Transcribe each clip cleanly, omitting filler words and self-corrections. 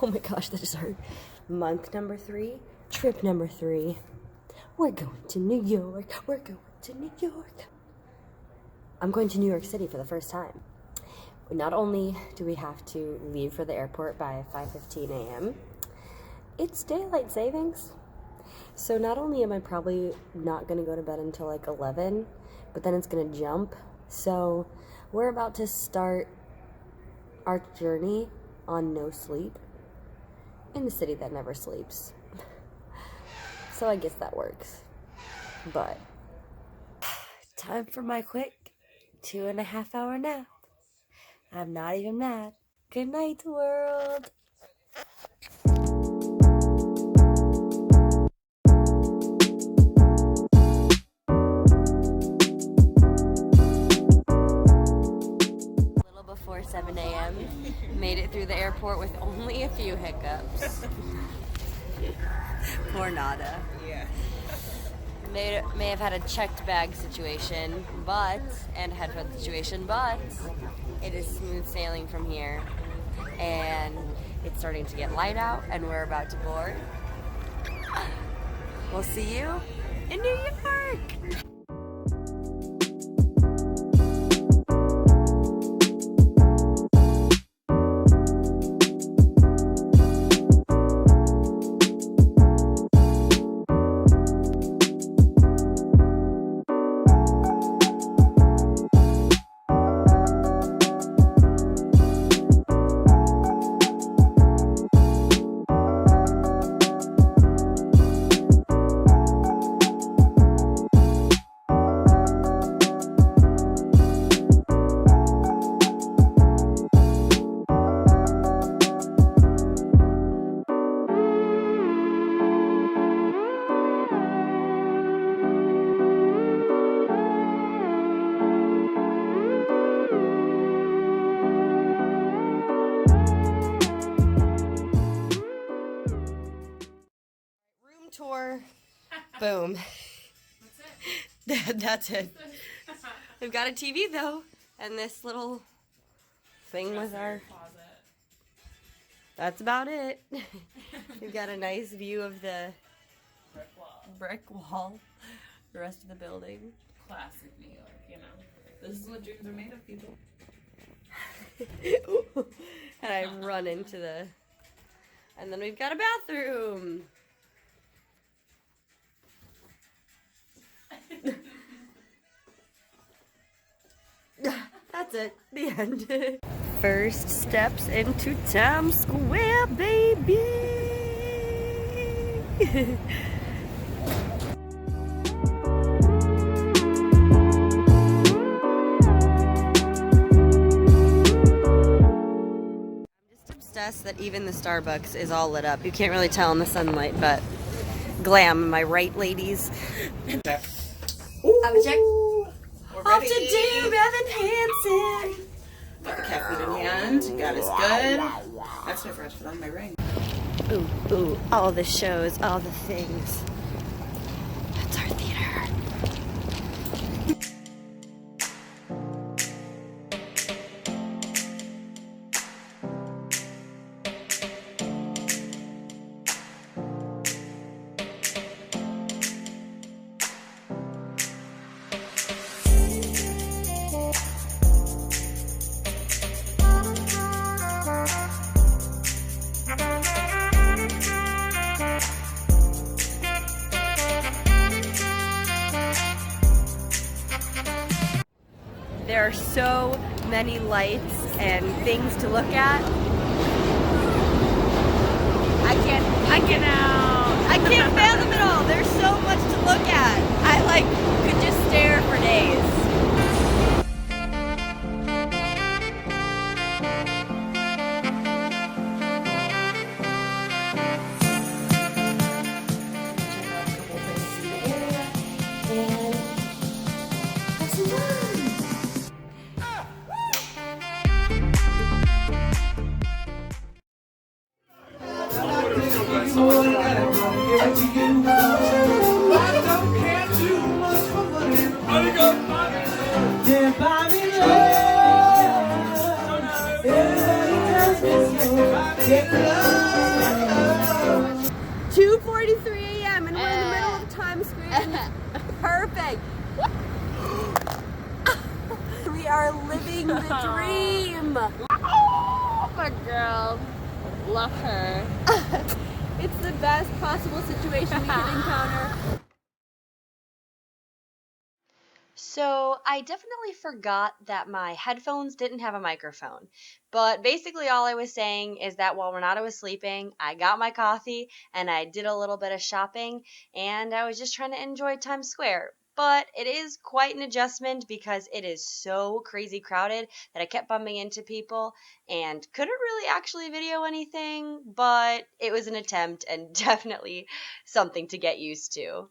Oh my gosh, that is our month number 3, trip number 3. We're going to New York. We're going to New York. I'm going to New York City for the first time. Not only do we have to leave for the airport by 5:15 a.m., it's daylight savings. So not only am I probably not going to go to bed until like 11, but then it's going to jump. So we're about to start our journey on no sleep in the city that never sleeps. So I guess that works. But time for my quick 2.5 hour nap. I'm not even mad. Good night, world. A little before 7 a.m. Made it through the airport with only a few hiccups. Poor Nada. Yeah. May have had a checked bag situation, and headphone situation, but it is smooth sailing from here. And it's starting to get light out, and we're about to board. We'll see you in New York! Tour. Boom. That's it. We've got a TV though, and this little thing with our closet. That's about it. We've got a nice view of the brick wall. The rest of the building. Classic New York, you know. This is what dreams are made of, people. And I run into the... And then we've got a bathroom. That's it. The end. First steps into Times Square, baby. Obsessed that even the Starbucks is all lit up. You can't really tell in the sunlight, but glam, am I right, ladies? I'm check. Off to do Evan Hansen. Got the caffeine in hand. God is good. That's no fresh, but on my ring. Ooh, ooh, all the shows, all the things. That's our theater. There are so many lights and things to look at. I can't fathom it all. There's so much to look at. I could just stare for days. Get love. are living the dream. Oh, my girl. Love her. It's the best possible situation we could encounter. So I definitely forgot that my headphones didn't have a microphone. But basically all I was saying is that while Renato was sleeping, I got my coffee and I did a little bit of shopping and I was just trying to enjoy Times Square. But it is quite an adjustment because it is so crazy crowded that I kept bumping into people and couldn't really actually video anything, but it was an attempt and definitely something to get used to.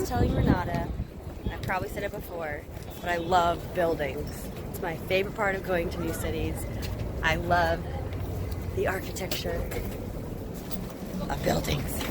Telling Renata, I've probably said it before, but I love buildings. It's my favorite part of going to new cities. I love the architecture of buildings.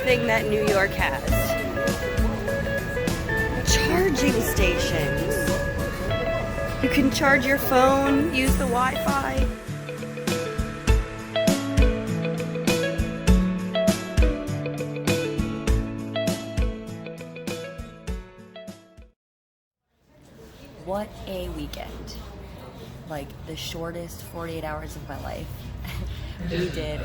Thing that New York has. Charging stations. You can charge your phone, use the Wi-Fi. What a weekend. Like the shortest 48 hours of my life. We did.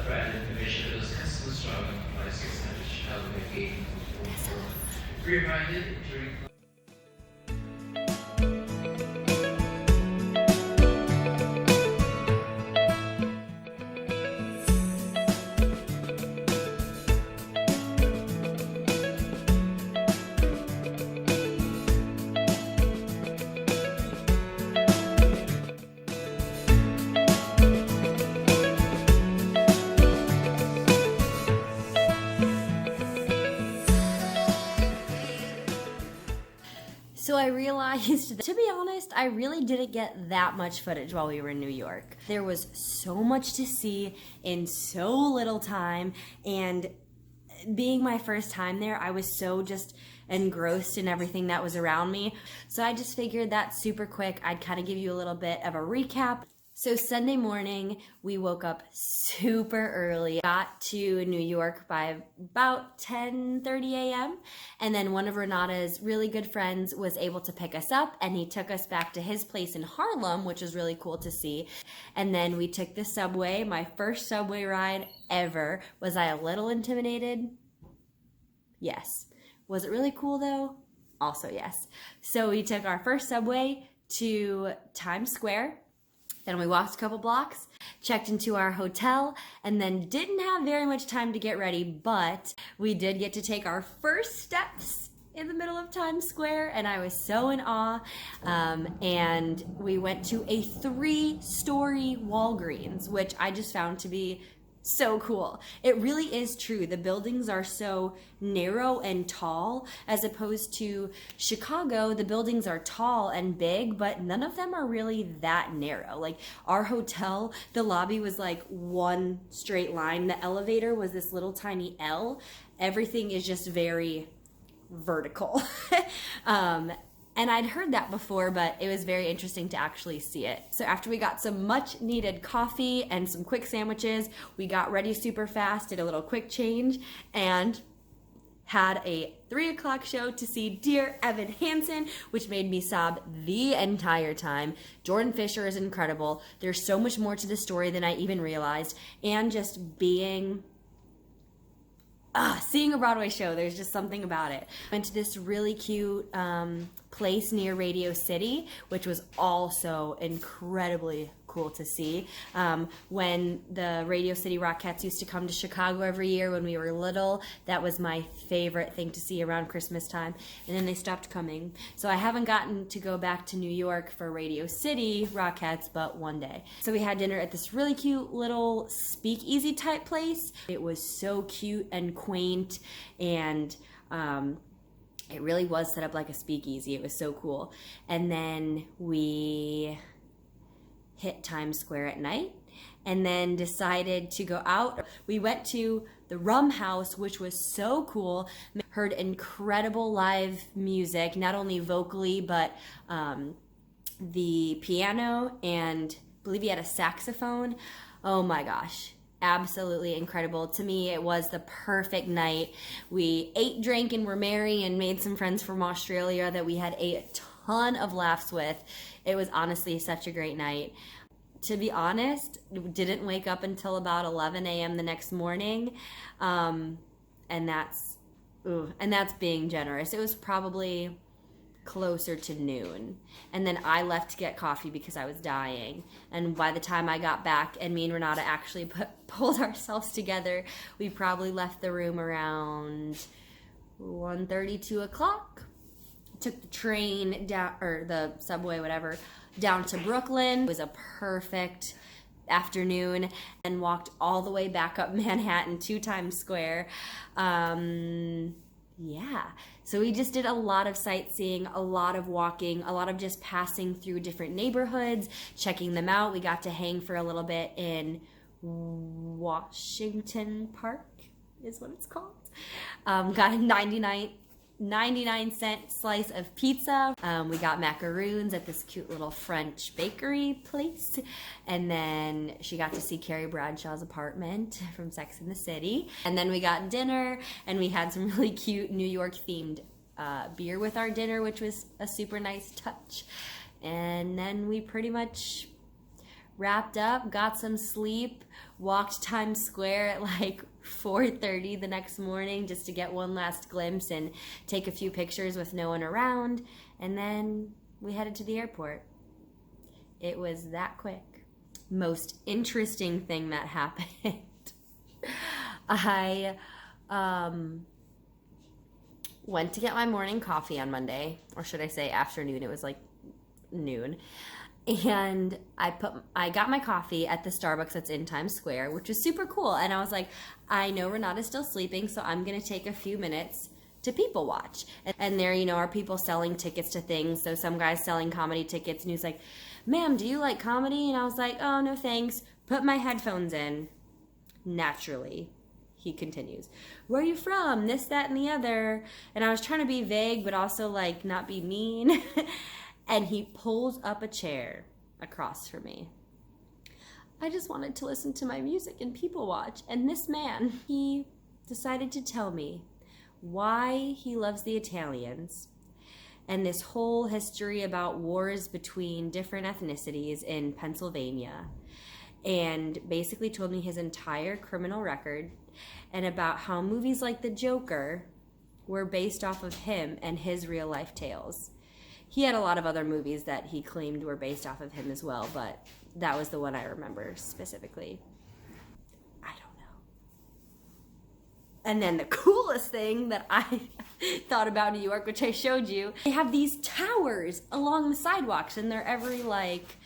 So I realized, to be honest, I really didn't get that much footage while we were in New York. There was so much to see in so little time, and being my first time there, I was so just engrossed in everything that was around me. So I just figured that super quick, I'd kind of give you a little bit of a recap. So Sunday morning, we woke up super early, got to New York by about 10:30 a.m. And then one of Renata's really good friends was able to pick us up, and he took us back to his place in Harlem, which was really cool to see. And then we took the subway, my first subway ride ever. Was I a little intimidated? Yes. Was it really cool though? Also yes. So we took our first subway to Times Square. Then we walked a couple blocks, checked into our hotel, and then didn't have very much time to get ready, but we did get to take our first steps in the middle of Times Square, and I was so in awe. And we went to a 3-story Walgreens, which I just found to be so cool. It really is true. The buildings are so narrow and tall, as opposed to Chicago. The buildings are tall and big, but none of them are really that narrow. Like our hotel, the lobby was like one straight line. The elevator was this little tiny L. Everything is just very vertical. And I'd heard that before, but it was very interesting to actually see it. So after we got some much needed coffee and some quick sandwiches, we got ready super fast, did a little quick change, and had a 3 o'clock show to see Dear Evan Hansen, which made me sob the entire time. Jordan Fisher is incredible. There's so much more to the story than I even realized. And just seeing a Broadway show, there's just something about it. Went to this really cute place near Radio City, which was also incredibly cool to see. When the Radio City Rockettes used to come to Chicago every year when we were little, that was my favorite thing to see around Christmas time. And then they stopped coming. So I haven't gotten to go back to New York for Radio City Rockettes, but one day. So we had dinner at this really cute little speakeasy type place. It was so cute and quaint, and it really was set up like a speakeasy. It was so cool. And then we hit Times Square at night and then decided to go out. We went to the Rum House, which was so cool. Heard incredible live music, not only vocally, but the piano, and I believe he had a saxophone. Oh my gosh. Absolutely incredible. To me, it was the perfect night. We ate, drank, and were merry, and made some friends from Australia that we had a ton of laughs with. It was honestly such a great night. To be honest, didn't wake up until about 11 a.m. the next morning, and that's being generous. It was probably closer to noon, and then I left to get coffee because I was dying. And by the time I got back and me and Renata actually pulled ourselves together, we probably left the room around 1:30, 2 o'clock. Took the train down, or the subway, whatever, down to Brooklyn. It was a perfect afternoon, and walked all the way back up Manhattan to Times Square. Yeah, so we just did a lot of sightseeing, a lot of walking, a lot of just passing through different neighborhoods, checking them out. We got to hang for a little bit in Washington Park, is what it's called. Got a 99-cent slice of pizza. We got macaroons at this cute little French bakery place. And then she got to see Carrie Bradshaw's apartment from Sex and the City. And then we got dinner, and we had some really cute New York themed beer with our dinner, which was a super nice touch. And then we pretty much wrapped up, got some sleep, walked Times Square at like 4:30 the next morning just to get one last glimpse and take a few pictures with no one around, and then we headed to the airport. It was that quick. Most interesting thing that happened. I went to get my morning coffee on Monday, or should I say afternoon, it was like noon. And I got my coffee at the Starbucks that's in Times Square, which was super cool. And I was like, I know Renata's still sleeping, so I'm going to take a few minutes to people watch. And there, are people selling tickets to things. So some guy's selling comedy tickets, and he's like, ma'am, do you like comedy? And I was like, oh, no thanks. Put my headphones in. Naturally, he continues, where are you from? This, that, and the other. And I was trying to be vague, but also like not be mean. And he pulls up a chair across from me. I just wanted to listen to my music and people watch. And this man, he decided to tell me why he loves the Italians and this whole history about wars between different ethnicities in Pennsylvania, and basically told me his entire criminal record and about how movies like The Joker were based off of him and his real life tales. He had a lot of other movies that he claimed were based off of him as well, but that was the one I remember specifically. I don't know. And then the coolest thing that I thought about New York, which I showed you, they have these towers along the sidewalks, and they're every like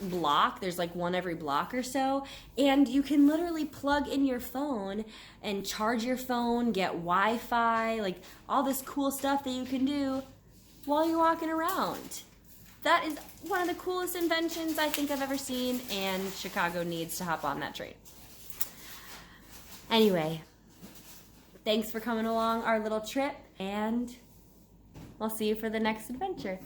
block. There's like one every block or so, and you can literally plug in your phone and charge your phone, get Wi-Fi, like all this cool stuff that you can do while you're walking around. That is one of the coolest inventions I think I've ever seen, and Chicago needs to hop on that train. Anyway, thanks for coming along our little trip, and I'll see you for the next adventure.